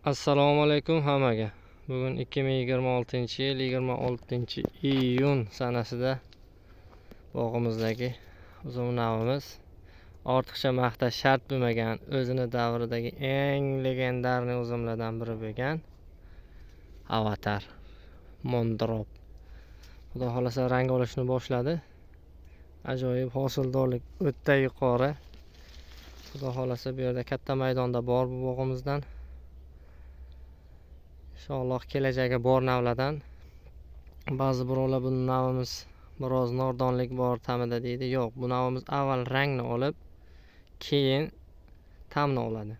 Assalomu alaykum hammaga. Bugun 2026-yil 26-iyun sanasida bog'imizdagi uzum navimiz ortiqcha maqtash shart bo'lmagan, o'zini davridagi eng legendarniy uzumlardan biri bo'lgan Avatar Mondrop. Xudo xolasa rang olishni boshladi. Ajoyib hosildorlik o'ta yuqori. Xudo xolasa bu yerda katta maydonda bor bu bog'imizdan. Inshaalloh kelajagi bor navlardan. Ba'zi birovlar bu navimiz biroz nordonlik bor ta'mida deydi. Yo'q, bu navimiz avval rangni olib, keyin ta'mni oladi.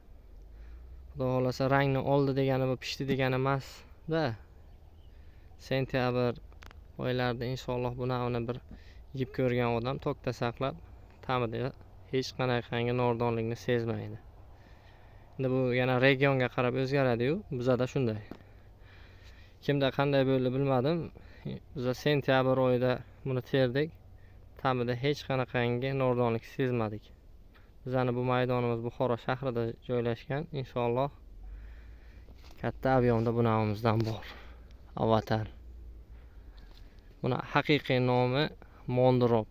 Xudo xolasa rangni oldi degani bu pishdi degani emas-da. Sentyabr oylarida inshaalloh bu navni bir yeb ko'rgan odam tokda saqlab, ta'mida hech qanaqangi nordonlikni sezmaydi. Endi bu yana regionga qarab o'zgaradi-yu, bizada shunday. Kimda qanday bo'ldi bilmadim. Biz sentyabr oyida buni terdik. Ta'mida hech qanaqangi nordonlik sezmadik. Bizani bu maydonimiz Buxoro shahrida joylashgan. Inshaalloh katta ob'yomda bu navimizdan bor. Avatar. Buni haqiqiy nomi Mondrop.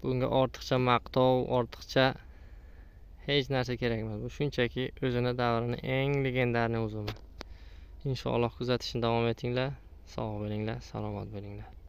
Bunga ortiqcha maqtov, ortiqcha hech narsa kerak emas. Bu shunchaki o'zini davrining eng legendarniy uzumi. Inshaalloh kuzatishni davom etinglar. Sog' bo'linglar, salomat bo'linglar.